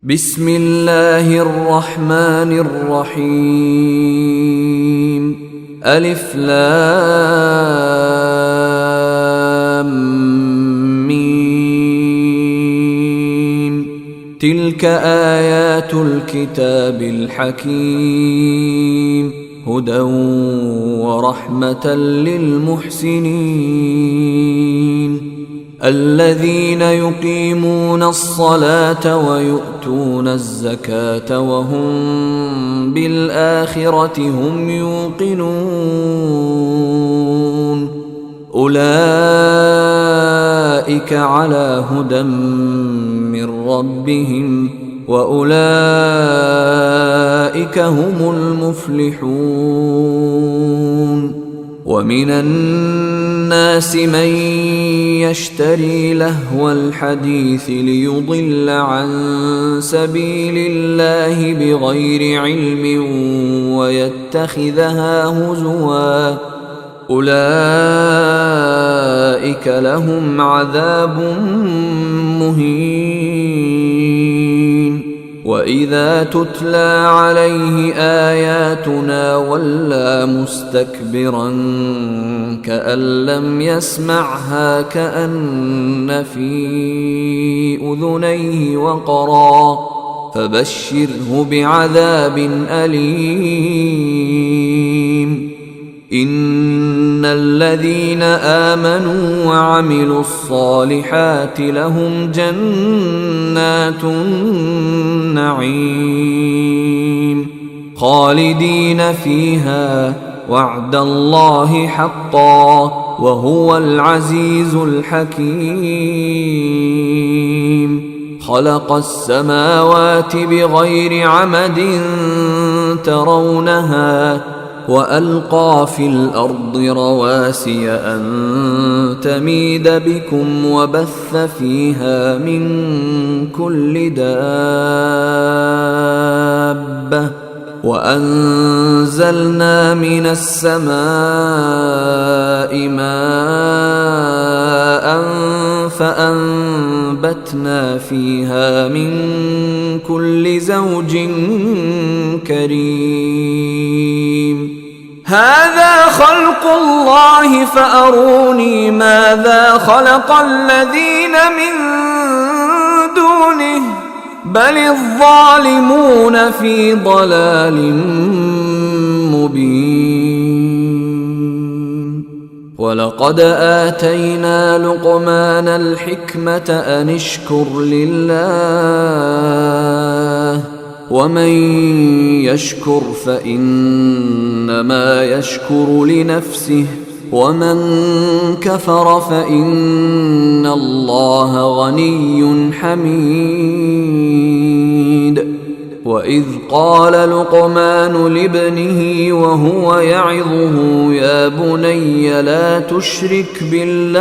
بسم الله الرحمن الرحيم ألف لام ميم تلك آيات الكتاب الحكيم هدى ورحمة للمحسنين الذين يقيمون الصلاة ويؤتون الزكاة وهم بالآخرة هم يوقنون أولئك على هدى من ربهم وأولئك هم المفلحون ومن الناس من يشتري لهو الحديث ليضل عن سبيل الله بغير علم ويتخذها هزوا أولئك لهم عذاب مهين وإذا تتلى عليه آياتنا ولى مستكبرا كأن لم يسمعها كأن في أذنيه وقرا فبشره بعذاب أليم إن الذين آمنوا وعملوا الصالحات لهم جنات النعيم خالدين فيها وعد الله حقا وهو العزيز الحكيم خلق السماوات بغير عمد ترونها وألقى في الأرض رواسي أن تميد بكم وبث فيها من كل دابة وأنزلنا من السماء ماء فأنبتنا فيها من كل زوج كريم هذا خلق الله فأروني ماذا خلق الذين من دونه بل الظالمون في ضلال مبين ولقد آتينا لقمان الحكمة أن اشكر لله ومن يشكر فإنما يشكر لنفسه ومن كفر فإن الله غني حميد وإذ قال لقمان لابنه وهو يعظه يا بني لا تشرك بالله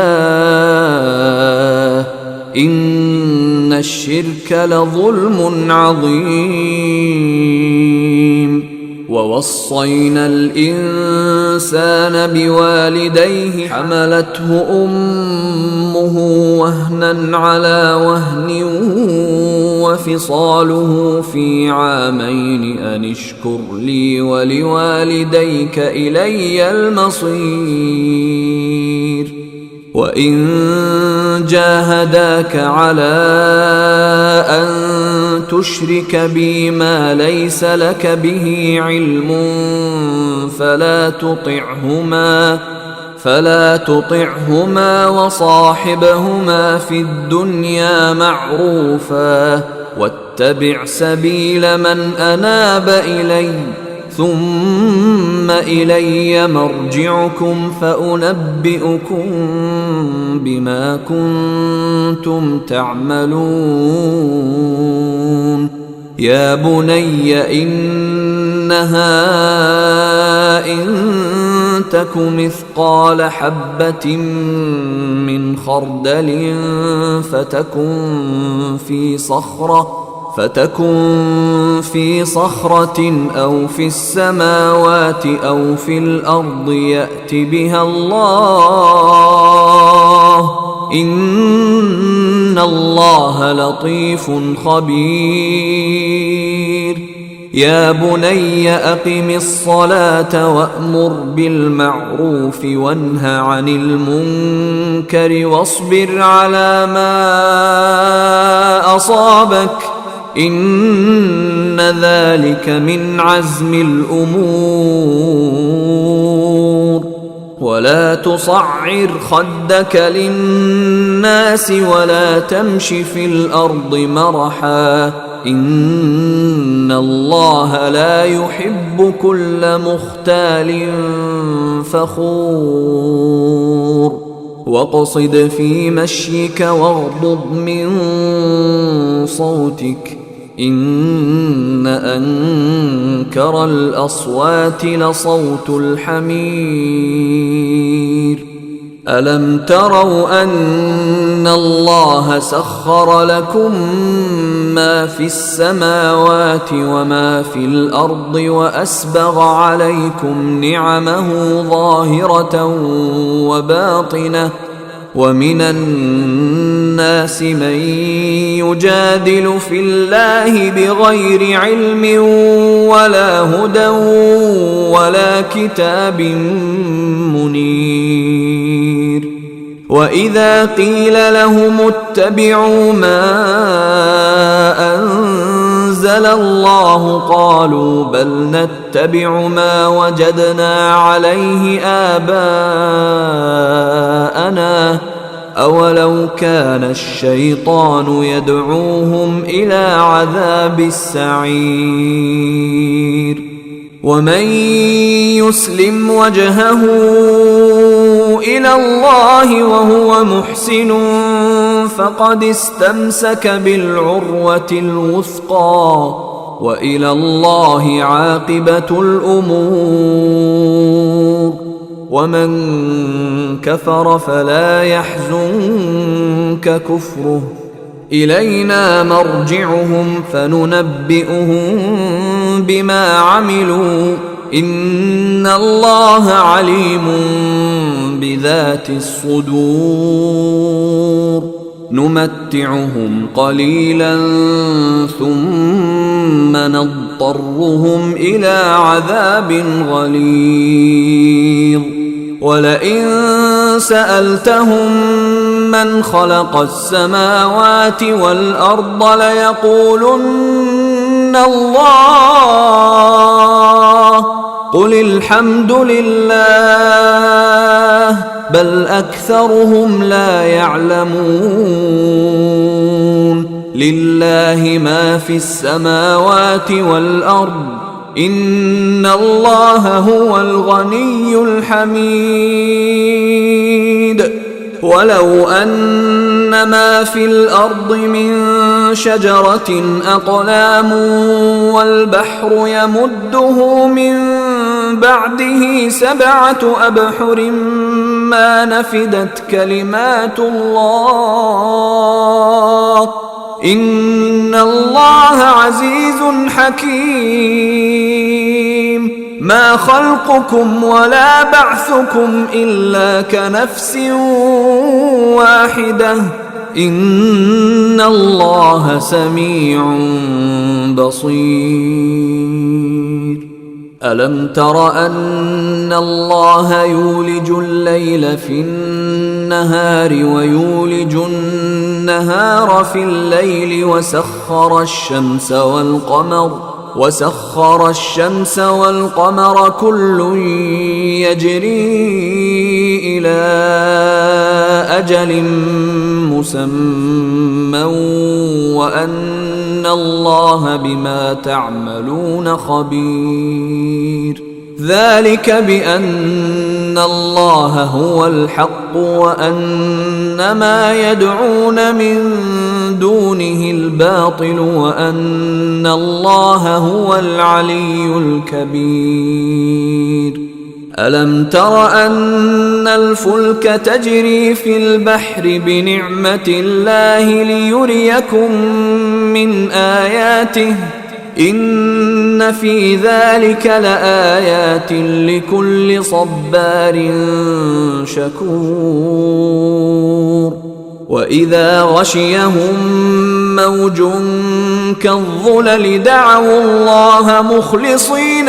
إن الشرك لظلم عظيم ووصينا الإنسان بوالديه حملته أمه وهنا على وهن وفصاله في عامين أن اشكر لي ولوالديك إلي المصير وإن جاهداك على أن تشرك بي ما ليس لك به علم فلا تطعهما وصاحبهما في الدنيا معروفا واتبع سبيل من أناب إلي ثم إلي مرجعكم فأنبئكم بما كنتم تعملون يا بني إنها إن تك مثقال حبة من خردل فتكن في صخرة أو في السماوات أو في الأرض يأت بها الله إن إن الله لطيف خبير. يا بني أقم الصلاة وأمر بالمعروف وانه عن المنكر واصبر على ما أصابك إن ذلك من عزم الأمور. ولا تصعر خدك للناس ولا تمش في الأرض مرحا إن الله لا يحب كل مختال فخور. واقصد في مشيك واغضض من صوتك إن أنكر الأصوات لصوت الحمير. ألم تروا أن الله سخر لكم ما في السماوات وما في الأرض وأسبغ عليكم نعمه ظاهرة وباطنة ومن الناس من يجادل في الله بغير علم ولا هدى ولا كتاب منير. وإذا قيل لهم اتبعوا ما أنزل الله قالوا بل نتبع ما وجدنا عليه آباءنا أولو كان الشيطان يدعوهم إلى عذاب السعير. ومن يسلم وجهه إلى الله وهو محسن فقد استمسك بالعروة الوثقى وإلى الله عاقبة الأمور. ومن كفر فلا يحزنك كفره إلينا مرجعهم فننبئهم بما عملوا إن الله عليم بذات الصدور. نمتعهم قليلا ثم نضطرهم إلى عذاب غليظ. ولئن سألتهم من خلق السماوات والأرض ليقولن الله قل الحمد لله بل أكثرهم لا يعلمون. لله ما في السماوات والأرض إن الله هو الغني الحميد. ولو أن ما في الأرض من شجرة أقلام والبحر يمده من بعده 7 أبحر ما نفدت كلمات الله إن الله عزيز حكيم. ما خلقكم ولا بعثكم إلا كنفس واحدة إن الله سميع بصير. ألم تر أن الله يولج الليل في النهار ويولج النهار في الليل وسخر الشمس والقمر كل يجري إلى أجل مسمى وأن الله بما تعملون خبير. ذلك بأن الله هو الحق وأن ما يدعون من دونه الباطل وأن الله هو العلي الكبير. ألم تر أن الفلك تجري في البحر بنعمة الله ليريكم من آياته إن في ذلك لآيات لكل صبار شكور. وإذا غشيهم موج كالظلل دعوا الله مخلصين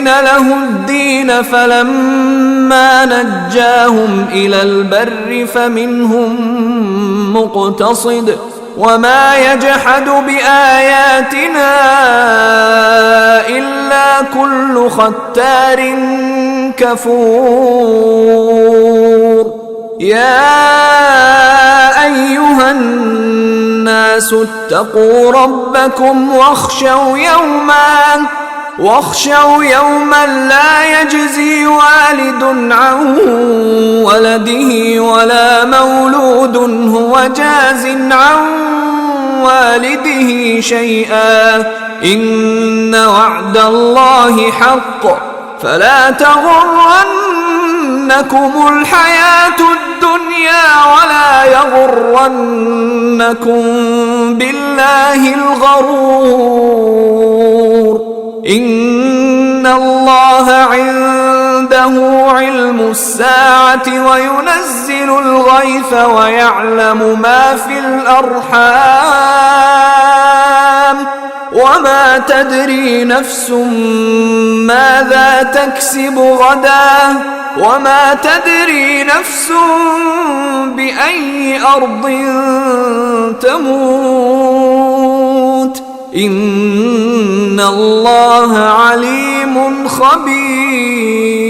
له الدين فلما نجاهم إلى البر فمنهم مقتصد وما يجحد بآياتنا إلا كل ختار كفور. يا أيها الناس اتقوا ربكم واخشوا يوما لا يجزي والد عن ولده ولا مولود هو جاز عن والده شيئا إن وعد الله حق فلا تغرنكم الحياة الدنيا ولا يغرنكم بالله الغرور. إن الله عنده علم الساعة وينزل الغيث ويعلم ما في الأرحام وما تدري نفس ماذا تكسب غدا وما تدري نفس بأي أرض تموت إن الله عليم خبير.